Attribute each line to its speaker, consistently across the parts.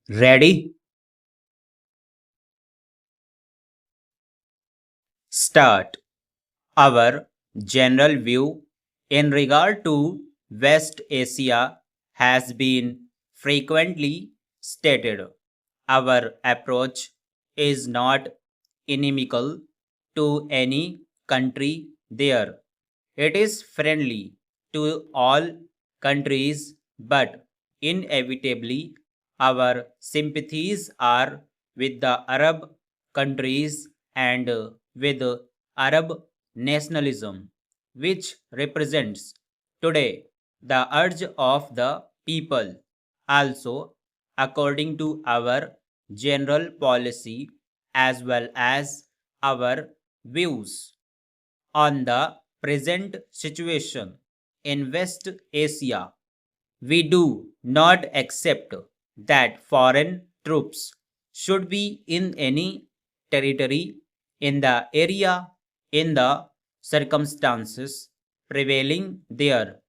Speaker 1: Ready? Start. Our general view in regard to West Asia has been frequently stated. Our approach is not inimical to any country there. It is friendly to all countries, but inevitably our sympathies are with the Arab countries and with Arab nationalism, which represents today the urge of the people. Also, according to our general policy as well as our views on the present situation in West Asia, we do not accept that foreign troops should be in any territory in the area in the circumstances prevailing there.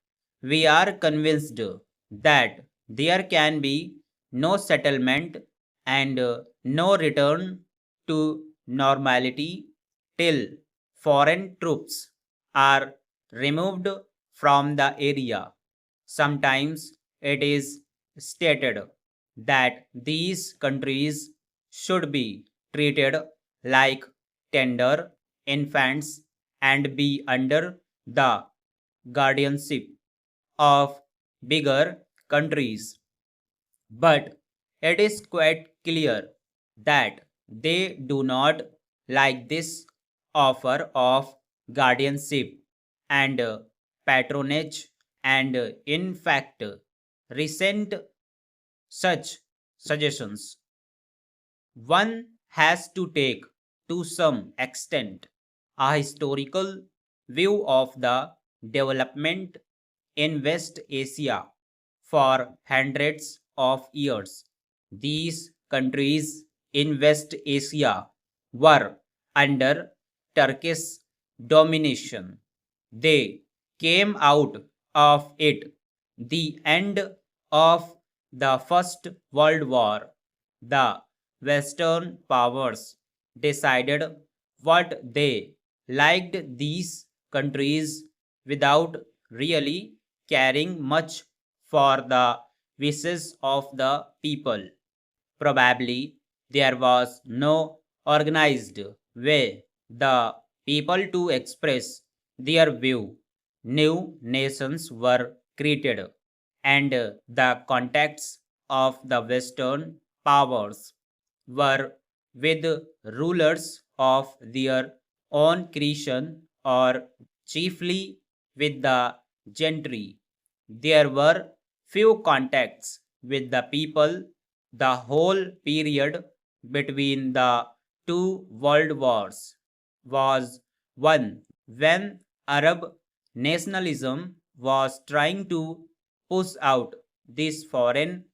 Speaker 1: We are convinced that there can be no settlement and no return to normality till foreign troops are removed from the area. Sometimes it is stated that these countries should be treated like tender infants and be under the guardianship of bigger countries. But it is quite clear that they do not like this offer of guardianship and patronage, and in fact, resent such suggestions. One has to take, to some extent, a historical view of the development in West Asia for hundreds of years. These countries in West Asia were under Turkish domination. They came out of it the end of the First World War. The Western powers decided what they liked these countries without really caring much for the wishes of the people. Probably there was no organized way the people to express their view. New nations were created, and the contacts of the Western powers were with rulers of their own creation or chiefly with the gentry. There were few contacts with the people. The whole period between the two world wars was one when Arab nationalism was trying to push out this foreign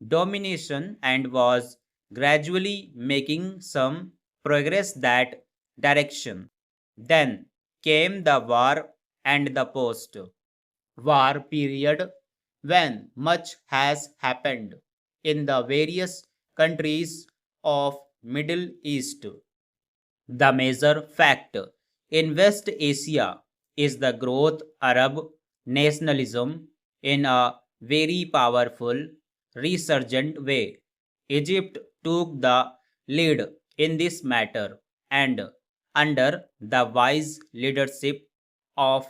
Speaker 1: domination and was gradually making some progress that direction. Then came the war and the post war period when much has happened in the various countries of Middle East. The major factor in West Asia is the growth Arab nationalism in a very powerful, resurgent way. Egypt took the lead in this matter, and under the wise leadership of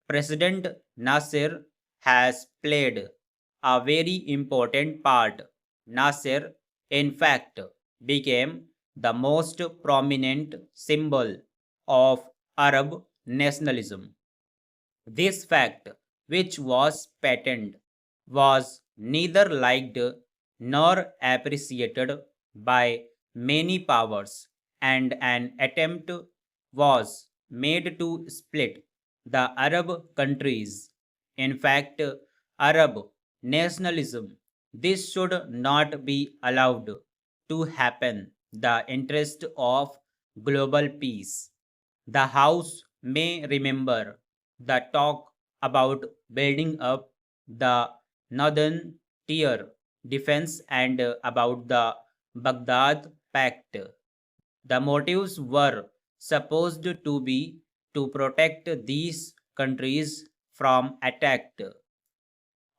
Speaker 1: President Nasser has played a very important part. Nasser, in fact, became the most prominent symbol of Arab nationalism. This fact, which was patent, was neither liked nor appreciated by many powers, and an attempt was made to split the Arab countries. In fact, Arab nationalism, this should not be allowed to happen. The interest of global peace. The House may remember the talk about building up the northern tier defense and about the Baghdad Pact. The motives were supposed to be to protect these countries from attack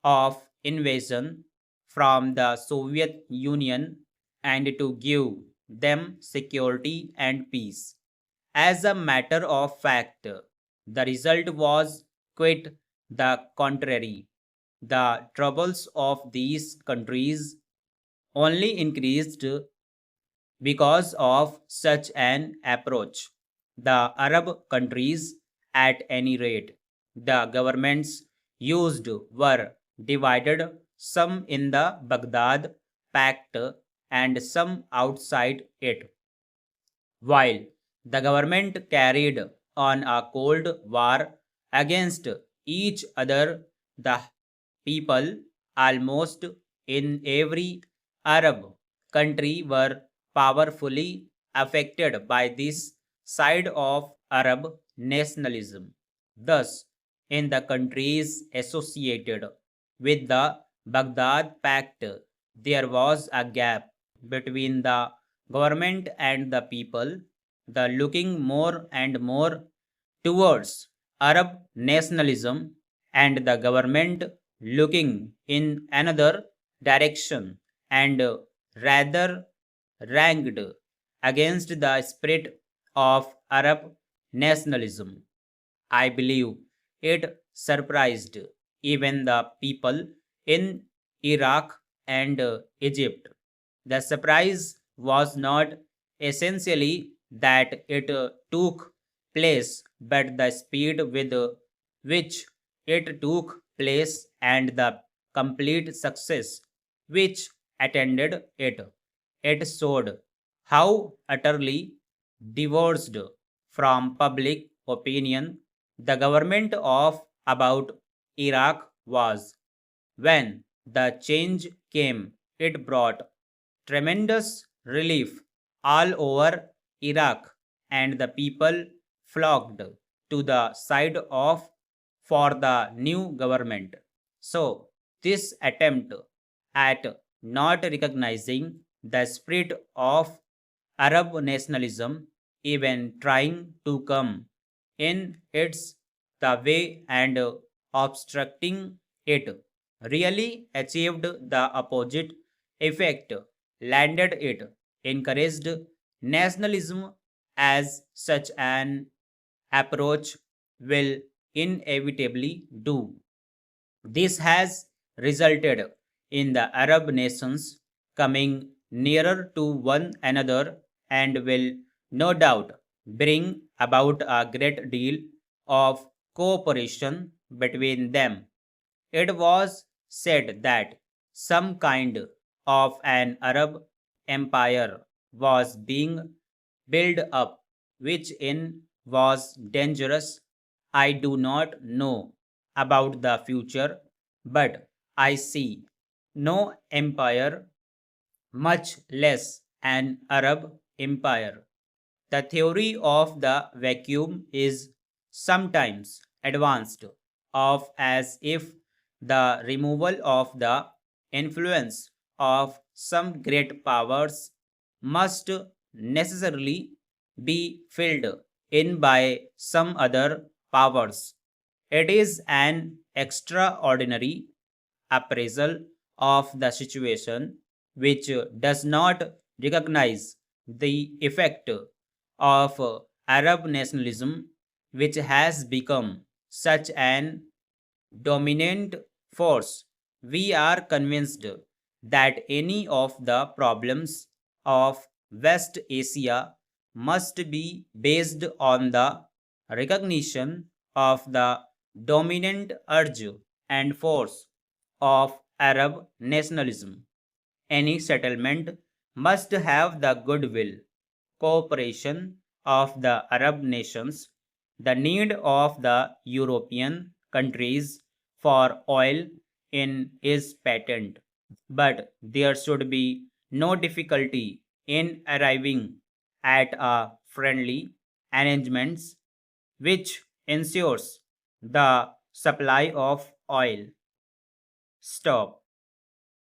Speaker 1: of invasion from the Soviet Union and to give them security and peace. As a matter of fact, the result was quite the contrary. The troubles of these countries only increased because of such an approach. The Arab countries, at any rate, the governments used were divided, some in the Baghdad Pact and some outside it. While the government carried on a cold war against each other, the people almost in every Arab country were powerfully affected by this side of Arab nationalism. Thus, in the countries associated with the Baghdad Pact, there was a gap between the government and the people, the looking more and more towards Arab nationalism and the government looking in another direction and rather ranked against the spirit of Arab nationalism. I believe it surprised even the people in Iraq and Egypt. The surprise was not essentially that it took place, but the speed with which it took place and the complete success which attended it. It showed how utterly divorced from public opinion the government of about Iraq was. When the change came, it brought tremendous relief all over Iraq, and the people flocked to the side of for the new government. So, this attempt at not recognizing the spirit of Arab nationalism, even trying to come in its the way and obstructing it, really achieved the opposite effect. Landed it encouraged nationalism as such an approach will inevitably do. This has resulted in the Arab nations coming nearer to one another and will no doubt bring about a great deal of cooperation between them. It was said that some kind of an Arab empire was being built up, which in was dangerous. I do not know about the future, but I see no empire, much less an Arab empire. The theory of the vacuum is sometimes advanced of as if the removal of the influence of some great powers must necessarily be filled in by some other powers. It is an extraordinary appraisal of the situation which does not recognize the effect of Arab nationalism, which has become such an dominant force. We are convinced that any of the problems of West Asia must be based on the recognition of the dominant urge and force of Arab nationalism. Any settlement must have the goodwill, cooperation of the Arab nations, the need of the European countries for oil in is patent, but there should be no difficulty in arriving at a friendly arrangements which ensures the supply of oil. Stop.